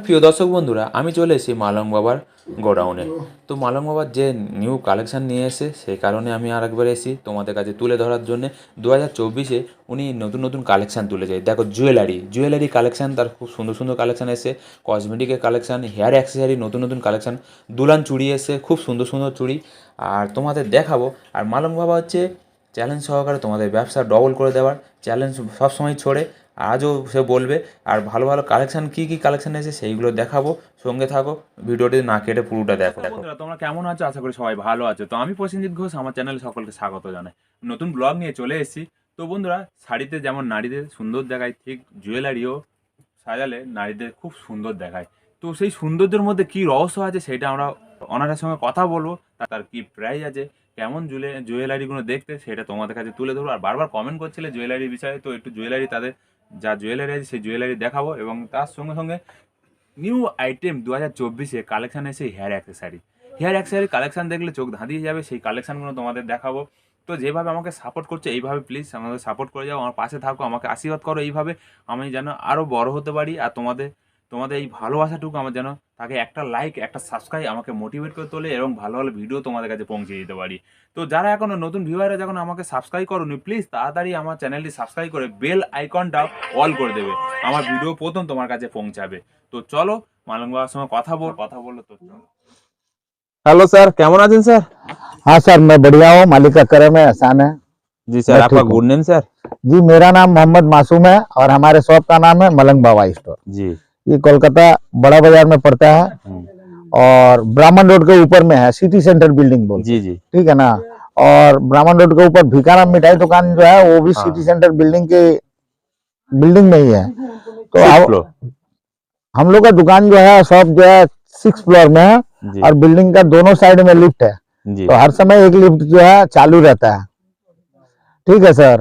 প্রিয় দর্শক বন্ধুরা, আমি চলে এসেছি মালং বাবার গোডাউনে। তো মালং বাবার যে নিউ কালেকশান নিয়ে এসে সেই কারণে আমি আরেকবার এসেছি তোমাদের কাছে তুলে ধরার জন্যে। 2024-এ উনি নতুন নতুন কালেকশান তুলে যায়। দেখো, জুয়েলারি কালেকশান, তার খুব সুন্দর সুন্দর কালেকশান এসে, কসমেটিকের কালেকশান, হেয়ার অ্যাক্সেসারি নতুন নতুন কালেকশান, দুলান চুড়ি এসে, খুব সুন্দর সুন্দর চুড়ি আর তোমাদের দেখাবো। আর মালং বাবা হচ্ছে চ্যালেঞ্জ সহকারে তোমাদের ব্যবসা ডবল করে দেওয়ার চ্যালেঞ্জ সবসময় ছোড়ে, আজও সে বলবে। আর ভালো ভালো কালেকশান কী কী কালেকশান এসে সেইগুলো দেখাবো, সঙ্গে থাকো, ভিডিওটি না কেটে পুরোটা দেখো। বন্ধুরা, তোমরা কেমন আছো? আশা করি সবাই ভালো আছো। তো আমি প্রসেনজিৎ ঘোষ, আমার চ্যানেলে সকলকে স্বাগত জানাই। নতুন ব্লগ নিয়ে চলে এসেছি। তো বন্ধুরা, শাড়িতে যেমন নারীদের সুন্দর দেখায়, ঠিক জুয়েলারিও সাজালে নারীদের খুব সুন্দর দেখায়। তো সেই সৌন্দর্যের মধ্যে কী রহস্য আছে সেটা আমরা ওনাদের সঙ্গে কথা বলবো। তার কি প্রাইস আছে, কেমন জুয়েলারিগুলো দেখতে, সেটা তোমাদের কাছে তুলে ধরবো। আর বারবার কমেন্ট করছিলে জুয়েলারির বিষয়ে, তো একটু জুয়েলারি, তাদের যা জুয়েলারি আছে সেই জুয়েলারি দেখাবো। এবং তার সঙ্গে সঙ্গে নিউ আইটেম 2024-এ কালেকশান এসে হেয়ার অ্যাক্সেসারি কালেকশান দেখলে চোখ ধাঁধিয়ে যাবে, সেই কালেকশানগুলো তোমাদের দেখাবো। তো যেভাবে আমাকে সাপোর্ট করছে এইভাবে প্লিজ আমাদের সাপোর্ট করে যাও, আমার পাশে থাকো, আমাকে আশীর্বাদ করো এইভাবে, আমি যেন আরও বড় হতে পারি। আর তোমাদের এই ভালোবাসাটুকু আমার যেন তাকে একটা লাইক, একটা সাবস্ক্রাইব আমাকে মোটিভেট করে তোলে, এবং ভালো ভালো ভিডিও তোমাদের কাছে পৌঁছে দিতে পারি। তো যারা এখনো নতুন ভিউয়াররা যখন আমাকে সাবস্ক্রাইব করোনি, প্লিজ তাড়াতাড়ি আমার চ্যানেলটি সাবস্ক্রাইব করে বেল আইকনটা অল করে দেবে, আমার ভিডিও প্রথম তোমার কাছে পৌঁছাবে। তো চলো মালং বাবার সঙ্গে কথা বললো। তো हेलो सर, কেমন আছেন স্যার? हाँ सर, मैं बढ़िया हूँ। मालिक का करम है, एहसान है। जी सर, आपका गुड नेम सर? जी, मेरा नाम मोहम्मद मासूम है और हमारे शॉप का नाम है मलंग बाबा स्टोर। जी। ये कोलकाता बड़ा बाजार में पड़ता है और ब्राह्मण रोड के ऊपर में है, सिटी सेंटर बिल्डिंग बोल। जी जी, ठीक है ना। और ब्राह्मण रोड के ऊपर भिकाराम मिठाई दुकान जो है वो भी सिटी सेंटर बिल्डिंग के बिल्डिंग में ही है। तो हम लोग का दुकान जो है, शॉप जो है 6 फ्लोर में है और बिल्डिंग का दोनों साइड में लिफ्ट है। तो हर समय एक लिफ्ट जो है चालू रहता है। ठीक है सर।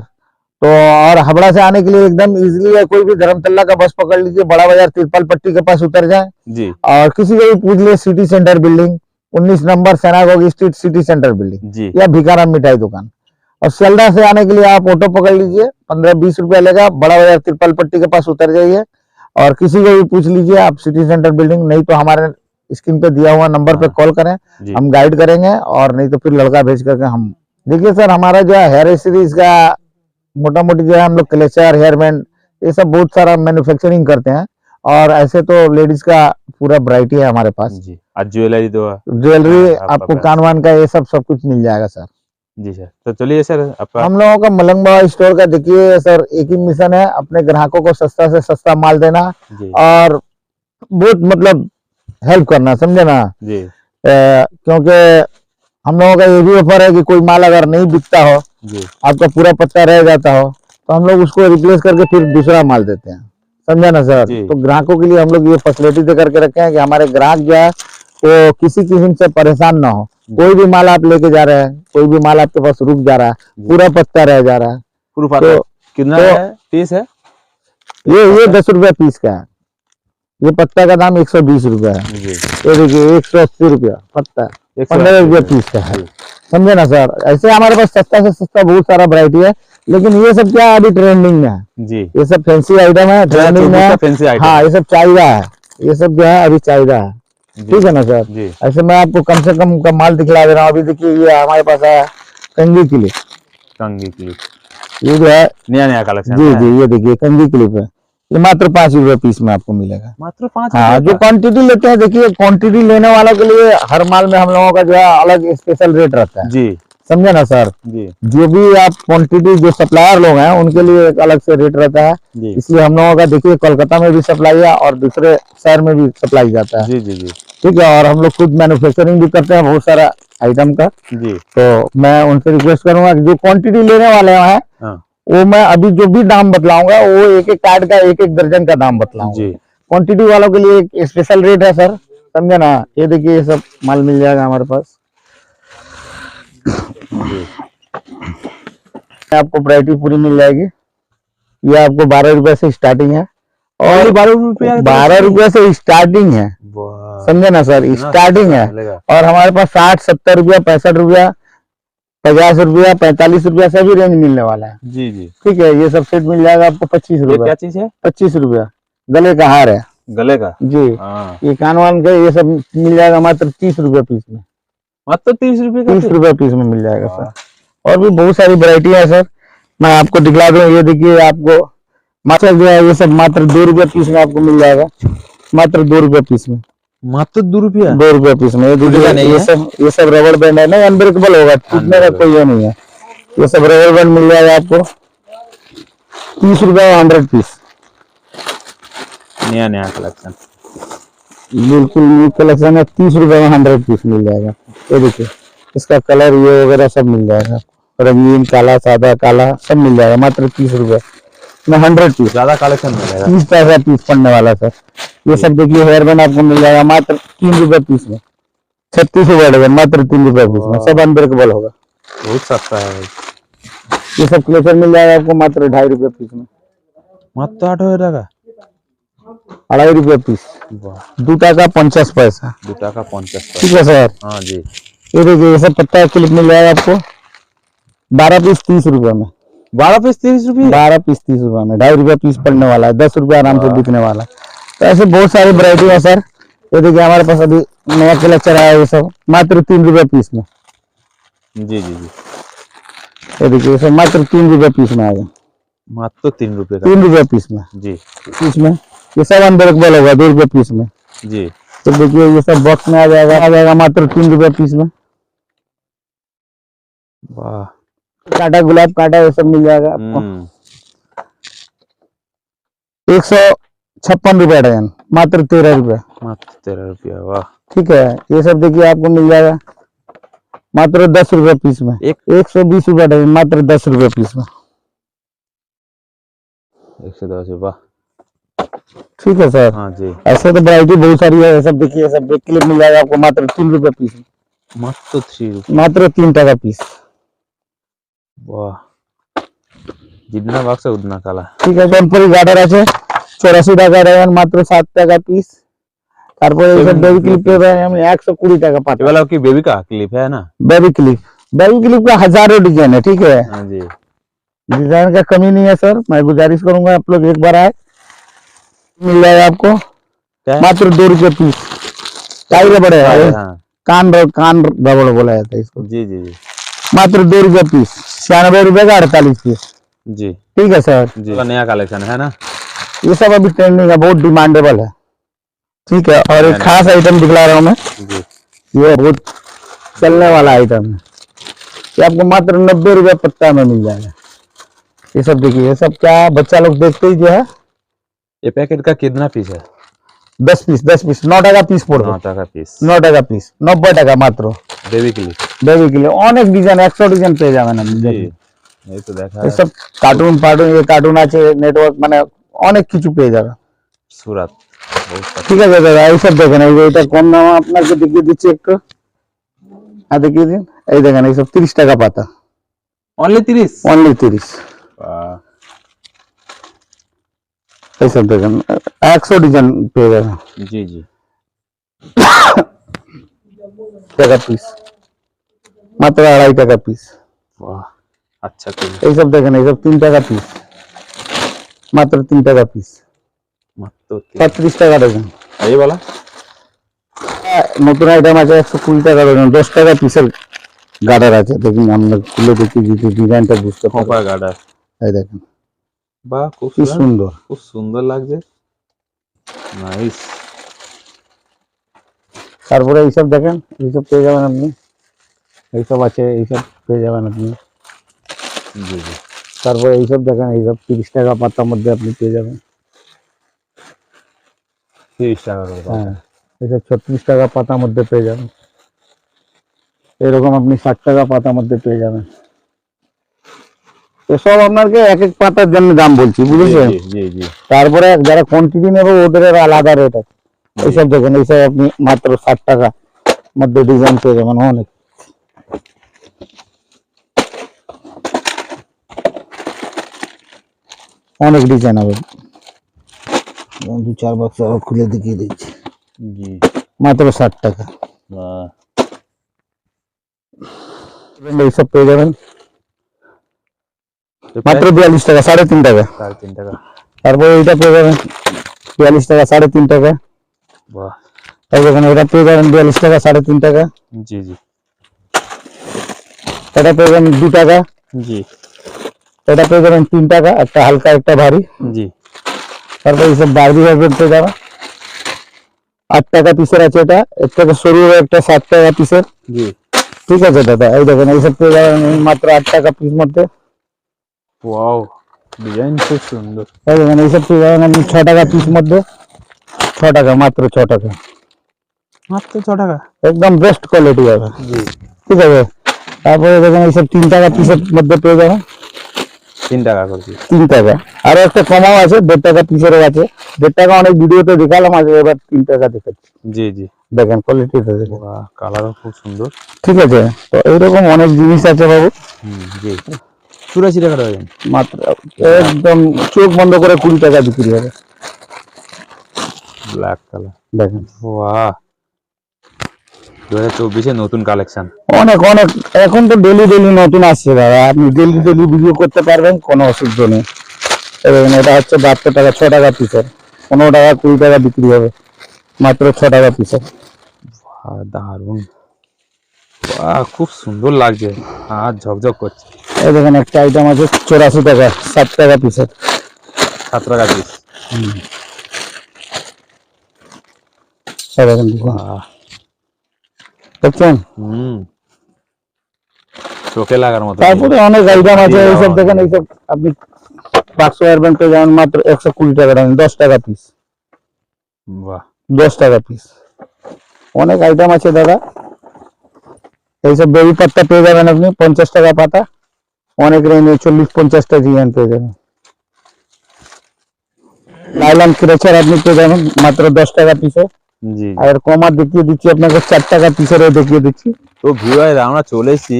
तो और हावड़ा से आने के लिए एकदम इजीली है, कोई भी धर्मतल्ला का बस पकड़ लीजिए, बड़ा बाजार तिरपाल पट्टी के पास उतर जाए जी। और किसी को भी पूछ लिए, city centre building 19 number synagogue street, city centre building या भिकाराम मिठाई दुकान। और सियालदह से आने के लिए आप ऑटो पकड़ लीजिए, 15-20 रुपया लेगा, बड़ा बाजार तिरपाल पट्टी के पास उतर जाइए और किसी को भी पूछ लीजिए आप सिटी सेंटर बिल्डिंग, नहीं तो हमारे स्क्रीन पे दिया हुआ नंबर पे कॉल करें, हम गाइड करेंगे। और नहीं तो फिर लड़का भेज करके हम देखिए सर, हमारा जो है हेयर एक्सेसरीज का मोटा मोटी जो है हम लोग क्लेचर, हेयर बैंड, ये सब बहुत सारा मैन्युफैक्चरिंग करते हैं। और ऐसे तो लेडीज का पूरा वैरायटी है हमारे पास जी। आज ज्वेलरी आपको कान वान का ये सब कुछ मिल जाएगा सर। जी सर, तो चलिए सर, हम लोगों का मलंग बाबा स्टोर का देखिए सर, एक ही मिशन है, अपने ग्राहकों को सस्ता से सस्ता माल देना और बहुत मतलब हेल्प करना, समझे ना जी। क्योंकि हम लोगों का ये भी ऑफर है कि कोई माल अगर नहीं बिकता हो जी, आपका पूरा पत्ता रह जाता हो, तो हम लोग उसको रिप्लेस करके फिर दूसरा माल देते हैं, समझे ना सर। तो ग्राहकों के लिए हम लोग ये फैसिलिटी दे करके रखे हैं कि हमारे ग्राहक जो है वो किसी किस्म से परेशान ना हो। कोई भी माल आप लेके जा रहे हैं, कोई भी माल आपके पास रुक जा रहा है, पूरा पत्ता रह जा रहा है, तो कितना पीस है? ये 10 रुपया पीस का है। ये पत्ता का दाम 120 रुपया है। ये देखिए 180 रुपया पत्ता, 15 रुपया पीस का है, समझे ना सर। ऐसे हमारे पास सस्ता से सस्ता बहुत सारा वैरायटी है, लेकिन ये सब क्या है, अभी ट्रेंडिंग में है जी। ये सब फैंसी आइटम है, ट्रेंडिंग में है। हाँ, ये सब चाहिए है, ये सब जो है अभी चाहिए है। ठीक है ना सर। ऐसे मैं आपको कम से कम का माल दिखला दे रहा हूँ। अभी देखिए ये हमारे पास है कंघी क्लिप, ये जो है नया कलेक्शन जी जी। ये देखिए कंघी क्लिप है, ये मात्र 5 रुपए पीस में आपको मिलेगा, मात्र 5। हाँ, जो क्वांटिटी लेते हैं, देखिए क्वांटिटी लेने वालों के लिए हर माल में हम लोगों का जो है अलग स्पेशल रेट रहता है जी, समझे ना सर जी। जो भी आप क्वांटिटी, जो सप्लायर लोग हैं उनके लिए एक अलग से रेट रहता है। इसलिए हम लोगों का देखिए कोलकाता में भी सप्लाई है और दूसरे शहर में भी सप्लाई जाता है जी जी जी। ठीक है। और हम लोग खुद मैन्युफैक्चरिंग भी करते हैं बहुत सारा आइटम का जी। तो मैं उनसे रिक्वेस्ट करूंगा कि जो क्वांटिटी लेने वाले हैं वो मैं अभी जो भी दाम बतलाऊंगा वो एक एक कार्ड का, एक एक दर्जन का दाम बतलाऊंगा जी। क्वांटिटी वालों के लिए एक स्पेशल रेट है सर, समझे ना। ये देखिए ये सब माल मिल जाएगा हमारे पास। आपको वैरायटी पूरी मिल जाएगी। ये आपको 12 रुपए से स्टार्टिंग है और 12 रुपए से स्टार्टिंग है, समझे ना सर, स्टार्टिंग है। और हमारे पास 60, 70 रुपया, 65 रुपया, 50 रुपया, 45 रुपया सभी रेंज मिलने वाला है जी जी। ठीक है। ये सब सेट मिल जाएगा आपको 25 रुपया। क्या चीज है? 25 रुपया। गले का हार है गले का। जी, हाँ, ये कान वान का ये सब मिल जाएगा मात्र 30 रुपए पीस में। मात्र 30 रुपए का 30 पीस? रुपए पीस में मिल जाएगा वाह। सर। और भी बहुत सारी वैरायटी है सर, मैं आपको दिखला दूं। ये देखिए, आपको मात्र जो है ये सब मात्र 2 रुपए पीस में आपको मिल जाएगा, मात्र 2 रुपए पीस में। मात्र 2 रुपया? 2 रुपए पीस में। ये देखिए, टूटेगा नहीं ये सब रबड़ बैंड है ना, अनब्रेकेबल होगा, टूटने का कोई ये नहीं है। ये सब रबड़ बैंड मिल जाएगा आपको 30 रुपए 100 पीस। नया नया कलेक्शन। बिल्कुल न्यू कलेक्शन है, 30 रुपए में 100 पीस मिल जाएगा। ये देखिए, इसका कलर ये वगैरह सब मिल जाएगा, रंगीन, काला, सादा, काला सब मिल जाएगा मात्र 30 रुपए में 100 पीस। ज्यादा कलेक्शन मिलेगा। 30 पैसा पीस पड़ने वाला सर। ये सब देखिए, हेयर बैंड आपको मिल जाएगा मात्र 3 रुपए पीस में। 36 रुपए मात्र 3 रुपए पीस में, सब अनब्रेकेबल होगा। बहुत सस्ता है भाई। ये सब क्लेचर मिल जाएगा आपको मात्र 2.5 रुपए पीस में। मात्र 8 টাকা? 2.5 रुपए पीस, वाह, 2 টাকা 50 पैसा। 2 টাকা 50 ठीक পয়সা। है सर। हाँ जी। ये देखिए, ये सब पत्ता क्लिप मिल जाएगा आपको 12 पीस 30 रुपए में। 12 पीस 30 रुपये? 12 पीस 30 रुपए में, 2.5 रुपए पीस पड़ने वाला है, 10 रुपए आराम से बिकने वाला है। तो ऐसे बहुत सारी वैरायटी है सर। ये देखिए, हमारे पास अभी नया कलेक्शन आया है, ये सब मात्र 3 रुपए पीस में। जी जी जी। ये देखिए, ये सब मात्र 3 रुपए पीस में आएगा, मात्र 3 रुपये का। 3 रुपए पीस में। जी पीस में ये सब अनब्रेकेबल होगा 2 रुपए पीस में। जी। तो देखिए, ये सब बॉक्स में आ जाएगा मात्र 3 रुपए पीस में। वाह। कांटा, गुलाब कांटा, ये सब मिल जाएगा आपको 156 रुपए डजन, मात्र 13 रुपए। मात्र 13 रुपया। वाह। ठीक है, ये सब देखिए आपको मिल जाएगा मात्र 10 रुपए पीस में। 120 रुपए डजन, मात्र 10 रुपए पीस में। 110। वाह। ठीक है सर। हाँ जी। ऐसे तो वैरायटी बहुत सारी है। ये सब देखिए, ये सब क्लिप मिल जाएगा आपको मात्र 3 रुपए पीस में, मात्र 3 रुपये। मात्र 3 টাকা पीस। वाह, जितना बाक्स है उतना काला। ठीक है, जौनपुरी गार्डर আছে 84 টাকা ডজন, মাত্র 7 টাকা পিস। তারপরে এই সব বেবি ক্লিপ पे हम 120 টাকা ये पाता। वाला की बेबी का क्लिप है ना? बेबी क्लिप का हजारों डिजाइन है। ठीक है, हाँ जी। डिजाइन का कमी नहीं है सर। मैं गुजारिश करूंगा आप लोग एक बार आए, मिल जाएगा आपको क्या है? मात्र 2 रुपए पीस। टाई रबड़ है, हाँ कान रबड़ बोला जाता है इसको। जी जी जी मात्र 2 रुपए पीस, 96 रुपए का 48 पीस। जी ठीक है सर। जी। नया कलेक्शन है ना? ये सब अभी ट्रेंडिंग है, बहुत डिमांडेबल है। ठीक है, और एक खास आइटम दिखला रहा हूँ मैं, जी। ये बहुत चलने वाला आइटम है। ये आपको मात्र 90 रुपए पत्ता में मिल जाएगा। ये सब देखिए, ये सब क्या बच्चा लोग देखते ही जो है। ये पैकेट का कितना पीस है? 10 पीस 9 টাকা পিস পড়বে। 9 টাকা পিস। 9 টাকা পিস, 90 টাকা মাত্র। Baby clip. বেবি কিলো অনেক ডিজাইন, 100 ডিজাইন পেয়ে যাবেন আপনি। जी, দেখুন, ये तो देखा এই है। সব কার্টুন আছে, নেটওয়ার্ক, মানে অনেক কিছু পেয়ে যাবেন। सूरत बहुत सस्ता। ঠিক আছে দাদা, এই সব দেখেন, এই যে এটা কম দাম আপনাকে দেখিয়ে দিচ্ছি একটু। হ্যাঁ, দেখিয়ে দিন। এই দেখেন, এই সব 30 টাকা পাতা, ओनली 30? অনলি 30। वाह। এই সব দেখেন, 100 ডিজাইন পেয়ে যাবেন। जी जी। টাকা পিস, মাত্র 2.5 টাকা পিস। वाह, अच्छा क्लिप। এই সব দেখেন, এই সব 3 টাকা পিস, মাত্র 3 টাকা পিস। मात्र 30। 35 টাকা ডজন। ये वाला নতুন আইটেম আছে 120 টাকা ডজন, 10 টাকা পিসের গার্ডার আছে। দেখুন, আমরা খুলে দেখি যদি ডিজাইনটা বুঝতে পারবো। खोपा गार्डर। এই দেখেন, वाह, खूब কি সুন্দর। खूब सुंदर লাগছে। नाइस। তারপরে এইসব দেখেন, এইসব পেয়ে যাবেন আপনি। এইসব আছে, এইসব পেয়ে যাবেন আপনি। जी जी। তারপরে এইসব দেখেন, এইসব 30 টাকা পাতার মধ্যে আপনি পেয়ে যাবেন। 30 টাকা করে পাতা। হ্যাঁ, এইসব 36 টাকা পাতার মধ্যে পেয়ে যাবেন। এরকম আপনি 60 টাকা পাতার মধ্যে পেয়ে যাবেন। এসব আপনাকে এক এক পাতার জন্য দাম বলছি, বুঝেছেন? जी जी जी। তারপরে যারা কোয়ান্টিটি নেবে ওদের আলাদা রেট আছে। এইসব দেখেন, এইসব আপনি মাত্র 60 টাকা মধ্যে ডিজাইন পেয়ে যাবেন। অনেক অনেক ডিজাইন হবে। 2-4 বক্স আরো খুলে দেখিয়ে দিচ্ছি, जी। মাত্র 60 টাকা। वाह। এইসব পেয়ে যাবেন तो মাত্র 42 টাকা, 3.5 টাকা। 3.5 টাকা। তারপরে এইটা পেয়ে যাবেন 42 টাকা 3.5 টাকা। বাহ, এই দেখেন এটা পেয়ে যাবেন 42 টাকা 3.5 টাকা। জি জি এটা পেয়ে যাবেন 2 টাকা। জি এটা পেয়ে যাবেন 3 টাকা, একটা হালকা একটা ভারী। জি তারপর এইসব বারবি ভাইব্রেট পেয়ে যাবেন 8 টাকা পিসের আছে। এটা এর থেকে সরু একটা 7 টাকা পিসের। জি। ঠিক আছে দাদা, এই দেখেন এইসব পেয়ে যাবেন মাত্র 8 টাকা পিস মধ্যে। ওয়াও, ডিজাইন খুব সুন্দর। এই দেখেন এইসব পেয়ে যাবেন আপনি 6 টাকা পিস মধ্যে। 6 টাকা, মাত্র 6 টাকা। মাত্র 6 টাকা। একদম বেস্ট কোয়ালিটি হবে। জি। ঠিক আছে, তারপরে দেখেন এইসব 3 টাকা পিসের মধ্যে পেয়ে যাবেন। 3 টাকা করে পিস। 3 টাকা। আরো একটা কমাও আছে, 1.5 টাকা পিসেরও আছে। 1.5 টাকা অনেক ভিডিওতে দেখালাম, আজ এবার 3 টাকা দেখাচ্ছি। জি জি। দেখেন কোয়ালিটিটা দেখেন। বাহ, কালারও খুব সুন্দর। ঠিক আছে, তো এইরকম অনেক জিনিস আছে বাবু। জি। 84 টাকা ডজন। মাত্র একদম চোখ বন্ধ করে 20 টাকা বিক্রি হবে। Black colour. দেখেন বাহ, 2024 এর নতুন কালেকশন। অনেক অনেক, এখন তো ডেলি ডেলি নতুন আসছে দাদা, আপনি ডেলি ডেলি ভিডিও করতে পারবেন, কোনো অসুবিধা নেই। এবং এটা হচ্ছে 72 টাকা 6 টাকা পিসের। 15 টাকা 20 টাকা বিক্রি হবে, মাত্র 6 টাকা পিসের। বাহ, দারুন। বাহ, খুব সুন্দর লাগছে, আর ঝকঝক করছে। এই দেখেন একটা আইটেম আছে 84 টাকা 7 টাকা পিসের। 7 টাকা পিস। এই দেখেন দেখুন, বাহ, দেখছেন। চোখে লাগার মতো। তারপরে অনেক আইটেম আছে, এইসব দেখেন, এইসব আপনি বাক্স এয়ারব্যান্ড পেয়ে যাবেন মাত্র 120 টাকা দাম, 10 টাকা পিস। বাহ, 10 টাকা পিস। অনেক আইটেম আছে দাদা। এইসব বেবি পাত্তা পেয়ে যাবেন আপনি 50 টাকা পাতা। অনেক রেঞ্জে 40-50টা ডিজাইন পেয়ে যাবেন। নাইলন ক্রেচার আপনি পেয়ে যাবেন মাত্র 10 টাকা পিসে। জি। আর কমার দেখিয়ে দিচ্ছি আপনাকে, 4 টাকা পিসেরও দেখিয়ে দিচ্ছি। তো ভিউয়ার, আমরা চলে এসেছি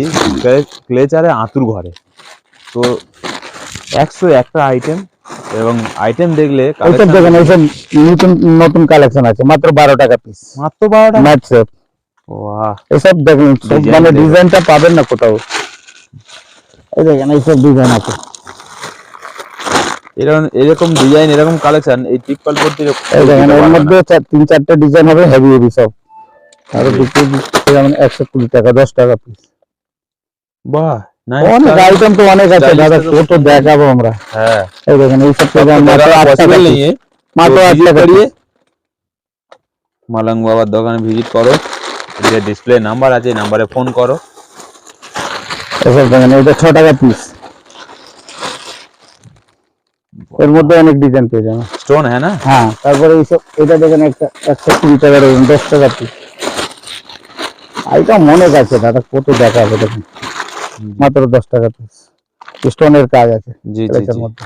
ক্লেচারে আতুর ঘরে। তো 101টা আইটেম, এবং আইটেম দেখলে এইসব দেখেন, এইসব নতুন নতুন কালেকশন আছে, মাত্র 12 টাকা পিস। মাত্র 12 টাকা। Mat set. বাহ, এইসব দেখেন, সব Design মানে দেখেন। ডিজাইনটা পাবেন না কোথাও। এই দেখেন এইসব ডিজাইন আছে। এরকম ডিজাইন, এরকম কালেকশন এই টিকপাল পড়তে এই দেখেন এর মধ্যে 3-4টা ডিজাইন হবে, হেভি হেভি সব। আর যেমন 120 টাকা 10 টাকা পিস। বাহ, অনেক আইটেম তো অনেক আছে দাদা, কত দেখাবো আমরা। হ্যাঁ, এই দেখেন এইসব তো মাত্র 8 টাকা পসিবল নেই। piece। মাত্র 8 টাকা করিয়ে piece। মালং বাবার দোকানে ভিজিট করো, যে ডিসপ্লে নাম্বার আছে এই নাম্বারে ফোন করো। এসব দেখেন, এটা 6 টাকা পিস। এর মধ্যে অনেক ডিজাইন পেয়ে যাবেন। স্টোন হ্যাঁ না? হ্যাঁ, তারপরে এইসব, এটা দেখেন একটা 120 টাকা রয়েছে, 10 টাকা পিস। আইটেম অনেক আছে দাদা, কত দেখাবো দেখেন। মাত্র 10 টাকা পিস, স্টোনের কাজ আছে জি জি এটার জি। মধ্যে।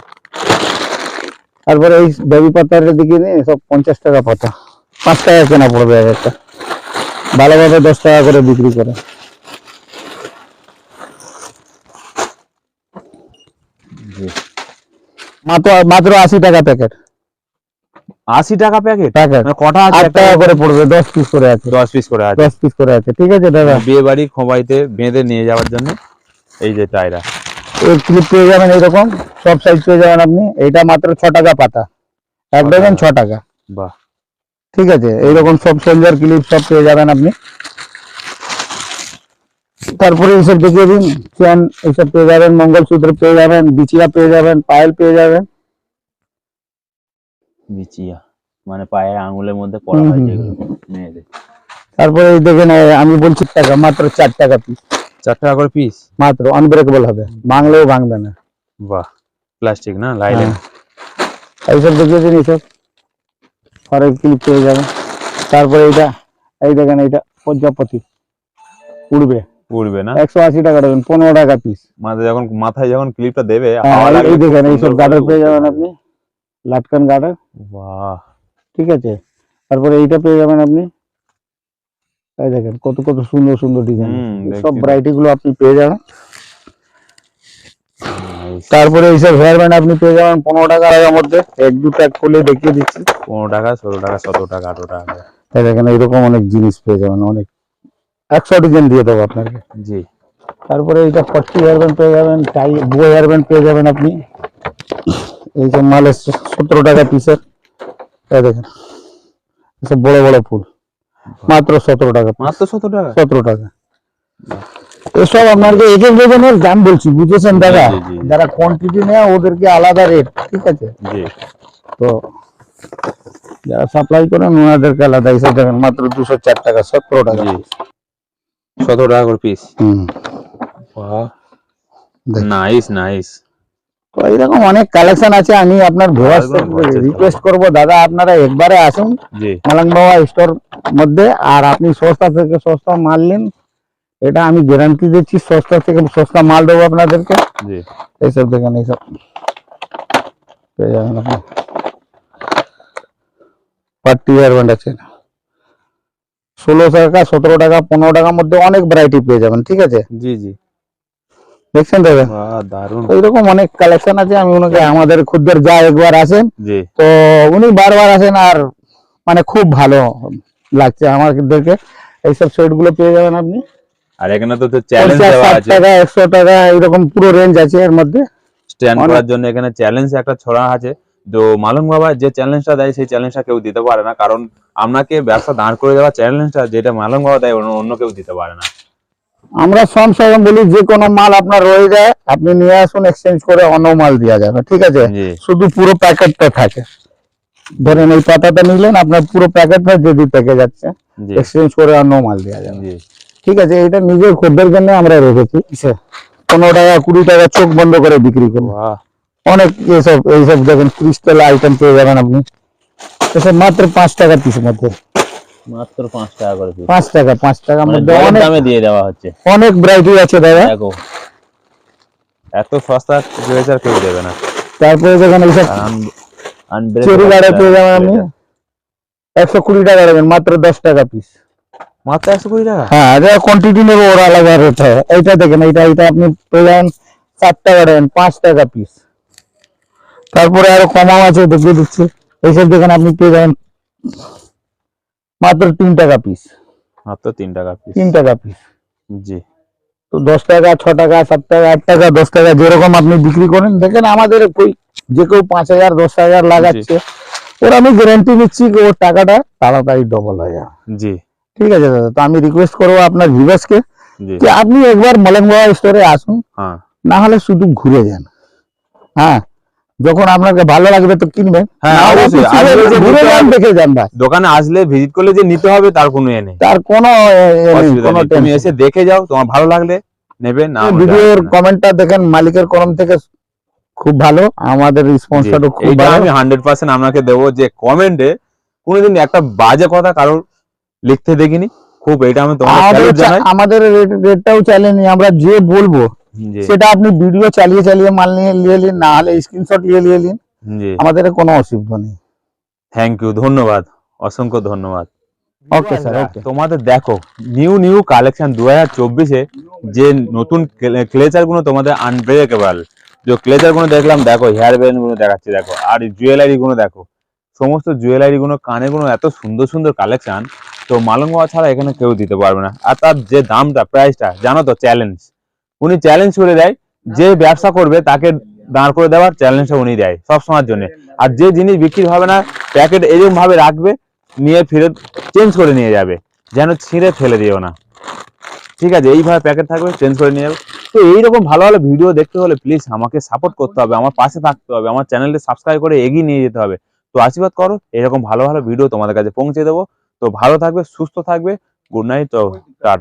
তারপরে এই বেবি পাতার দিকে নিয়ে সব 50 টাকা পাতা, 5 টাকা কেনা পড়বে এক একটা। ভালোভাবে 10 টাকা করে বিক্রি করে। জি। মাত্র মাত্র 80 টাকা প্যাকেট। 80 টাকা প্যাকেট? প্যাকেট কটা আছে? 8 টাকা করে পড়বে, 10 পিস করে আছে। 10 পিস করে আছে। 10 পিস করে আছে। ঠিক আছে দাদা, বিয়ে বাড়ি খোঁবাইতে বেঁধে নিয়ে যাওয়ার জন্য এই যে টায়রা। এই ক্লিপ পেয়ে যাবেন, এইরকম সব সাইজ পেয়ে যাবেন আপনি। এটা মাত্র 6 টাকা পাতা, এক ডজন 6 টাকা। বাহ, ঠিক আছে, এইরকম সব সোলজার ক্লিপ সব পেয়ে যাবেন আপনি। তারপরে এইসব দেখিয়ে দিন, চেন এইসব পেয়ে যাবেন, মঙ্গলসূত্র পেয়ে যাবেন, বিচিয়া পেয়ে যাবেন, পায়েল পেয়ে যাবেন। বিচিয়া মানে পায়ের আঙ্গুলের মধ্যে পড়া হয় যেগুলো মেয়েদের। তারপরে এই দেখেন, আমি বলছি টাকা, মাত্র 4 টাকা পিস। 4 টাকা করে পিস? মাত্র আনব্রেকেবল হবে, ভাঙলেও ভাঙবে না। বাহ, প্লাস্টিক না, লাইলেন। এইসব দেখিয়ে দিন, এইসব ফরেক ক্লিপ পেয়ে যাবেন। তারপরে এইটা, এই দেখেন এইটা প্রজাপতি উড়বে, উড়বে না? 180 টাকা ডজন, 15 টাকা পিস। মাথায় যখন ক্লিপটা দেবে, এই দেখেন এইসব গার্ডার পেয়ে যাবেন আপনি, লাটকান গার্ডার। বাহ, ঠিক আছে, তারপরে এইটা পেয়ে যাবেন আপনি। এই দেখেন কত কত সুন্দর সুন্দর ডিজাইন, সব ভ্যারাইটি গুলো আপনি পেয়ে যাবেন। তারপরে এইসব হেয়ার ব্যান্ড আপনি পেয়ে যাবেন 15 টাকার মধ্যে, 1-2 প্যাক খুলে দেখিয়ে দিচ্ছি। 15 টাকা, 16 টাকা, 17 টাকা, 18 টাকা। এই দেখেন এইরকম অনেক জিনিস পেয়ে যাবেন, অনেক 100 ডিজাইন দিয়ে দেবো আপনাকে। জি। তারপরে এইটা 40 হেয়ার ব্যান্ড পেয়ে যাবেন, টাই বো হেয়ার ব্যান্ড পেয়ে যাবেন আপনি। এইসব মাল 17 টাকা পিসের। ये देखें सब बड़े बड़े फूल मात्र 17 টাকা মাত্র 17 টাকা 17 টাকা এসব আপনাকে এক এক ডজনের দাম বলছি বুঝেছেন দাদা জি, জি, জি। যারা কোয়ান্টিটি নেয় ওদেরকে আলাদা রেট ঠিক আছে জি তো যারা সাপ্লাই করেন ওনাদেরকে আলাদা এসব দেখেন মাত্র 204 টাকা 17 টাকা জি 17 টাকা করে পিস হুম বাহ দেখ। নাইস নাইস তো এরকম অনেক কালেকশন আছে আমি আপনার ভিউয়ার্সকে রিকোয়েস্ট করব দাদা আপনারা একবারে আসুন জি মালাং বাবা স্টোর মধ্যে আর আপনি সস্তা থেকে সস্তা মাল নিন এটা আমি গ্যারান্টি দিচ্ছি সস্তা থেকে সস্তা মাল দেবো আপনাদেরকে জি এইসব দেখেন এইসব পেয়ে যাবেন আপনি পার্টি হেয়ার ব্যান্ড আছে 16 টাকা 17 টাকা 15 টাকার মধ্যে অনেক ভ্যারাইটি পেয়ে যাবেন ঠিক আছে জি জি দেখছেন দাদা বাহ দারুণ এইরকম অনেক কালেকশন আছে আমি ওনাকে আমাদের খুদের যা একবার আসেন জি তো উনি বারবার আসেন আর মানে খুব ভালো লাগছে আমাদেরকে এইসব সেট গুলো পেয়ে যাবেন আপনি আর এখানে তো চ্যালেঞ্জ 50 দেওয়া 60 আছে টাকা 100 টাকা এরকম পুরো রেঞ্জ আছে এর মধ্যে স্ট্যান্ড অনেক- করার জন্য এখানে চ্যালেঞ্জ একটা ছড়া আছে তো মালুম বাবা যে চ্যালেঞ্জটা দেয় সেই চ্যালেঞ্জটা কেউ দিতে পারে না কারণ আপনাকে ব্যবসা দাঁড় করে দেওয়া চ্যালেঞ্জটা যেটা মালুম বাবা দেয় অন্য কেউ দিতে পারে না আমরা সব সময় বলি যে কোনো মাল আপনার রয়ে যায় আপনি নিয়ে আসুন এক্সচেঞ্জ করে অন্য মাল দেওয়া যাবে ঠিক আছে জি শুধু পুরো প্যাকেটটা থাকে ধরেন এই পাতাটা নিলেন আপনার পুরো প্যাকেটটা যদি পেকে যাচ্ছে জি এক্সচেঞ্জ করে অন্য মাল দেওয়া যাবে জি ঠিক আছে এটা নিজের খদ্দের জন্য আমরা রেখেছি 15 টাকা 20 টাকা চোখ বন্ধ করে বিক্রি করবো বাহ অনেক এইসব দেখেন ক্রিস্টাল আইটেম পেয়ে যাবেন আপনি এসব মাত্র 5 টাকা পিসের মধ্যে মাত্র 5 টাকা করে পিস 5 টাকার মানে মধ্যে জলের অনেক দামে দিয়ে দেওয়া হচ্ছে অনেক ভ্যারাইটি আছে দাদা দেখো এত সস্তা জুয়েলার কেউ দেবে না তারপরে দেখেন এইসব চেরি গাড়ে পেয়ে যাবেন আপনি 120 টাকা দেবেন মাত্র 10 টাকা পিস মাত্র 120 টাকা হ্যাঁ এটা কোয়ান্টিটি নেবে ওরা আলাদা রেট হয় এইটা দেখেন এটা আপনি পেয়ে যাবেন 7 টাকা দেবেন 5 টাকা পিস তারপরে আরো কমাও আছে দেখিয়ে দিচ্ছি এইসব দেখেন আপনি পেয়ে যাবেন মাত্র 3 টাকা পিস মাত্র 3 টাকা পিস 3 টাকা পিস জি তো 10 টাকা 6 টাকা 7 টাকা 8 টাকা 10 টাকা যেরকম আপনি বিক্রি করেন দেখেন আমাদের কই যে কেউ 5,000 10,000 লাগাচ্ছে ওর আমি গ্যারান্টি দিচ্ছি যে ওর টাকাটা তাড়াতাড়ি ডবল হয়ে যাবে জি ঠিক আছে দাদা তো আমি রিকোয়েস্ট করবো আপনার ভিউয়ার্সকে জি যে আপনি একবার মালাংবাবা স্টোরে আসুন হ্যাঁ না হলে শুধু ঘুরে যান হ্যাঁ যখন আপনাকে ভালো লাগবে তো কিনবেন হ্যাঁ, না হলে অবশ্যই। আপনি আসলে যে ঘুরে নিতে যান হবে- দেখে যান ভাই দোকানে আসলে ভিজিট করলে যে নিতে হবে তার কোনো এ নেই তার কোনো নেই, অসুবিধা কোনো নেই তুমি tension এসে দেখে যাও তোমার ভালো লাগলে নেবে না নেই। হলে ভিডিওর যাবে না। কমেন্টটা দেখেন মালিকের কলম থেকে খুব ভালো আমাদের জি, রেসপন্সটাও খুব এইটা ভালো আমি 100% আপনাকে দেবো যে কমেন্টে কোনোদিন একটা বাজে কথা কারোর লিখতে দেখিনি খুব এটা আমি তোমাকে স্যালুট জানাই আমাদের রেটটাও চালিয়ে আমরা যে বলবো জি সেটা আপনি ভিডিও চালিয়ে চালিয়ে মাল নিয়ে নিন না হলে স্ক্রিনশট নিয়ে নিন জি আমাদের কোনো অসুবিধা নেই থ্যাংক ইউ ধন্যবাদ অসংখ্য ধন্যবাদ ওকে স্যার ওকে তোমাদের দেখো নিউ কালেকশন 2024-এ যে নতুন ক্লেচার গুলো তোমাদের আনব্রেকেবল যে ক্লেচার গুলো দেখলাম দেখো হেয়ার ব্যান্ড গুলো দেখাচ্ছি দেখো আর জুয়েলারি গুলো দেখো সমস্ত জুয়েলারি গুলো কানে গুলো এত সুন্দর সুন্দর কালেকশন তো মালঙ্গা ছাড়া এখানে কেউ দিতে পারবে না আর তার যে দামটা প্রাইসটা জানো তো চ্যালেঞ্জ উনি চ্যালেঞ্জ করে দেয় যে ব্যবসা করবে তাকে দাঁড় করে দেওয়ার চ্যালেঞ্জটা উনি দেয় সব সময়ের জন্য আর যে জিনিস বিক্রি হবে না প্যাকেট এরকম ভাবে রাখবে নিয়ে ফিরে চেঞ্জ করে নিয়ে যাবে যেন ছিঁড়ে ফেলে দিও না ঠিক আছে এইভাবে প্যাকেট থাকবে চেঞ্জ করে নিয়ে যাবে তো এইরকম ভালো ভালো ভিডিও দেখতে হলে প্লিজ আমাকে সাপোর্ট করতে হবে আমার পাশে থাকতে হবে আমার চ্যানেলটি সাবস্ক্রাইব করে এগিয়ে নিয়ে যেতে হবে তো আশীর্বাদ করো এরকম ভালো ভালো ভিডিও তোমাদের কাছে পৌঁছে দেবো তো ভালো থাকবে সুস্থ থাকবে গুড নাইট তো টাটা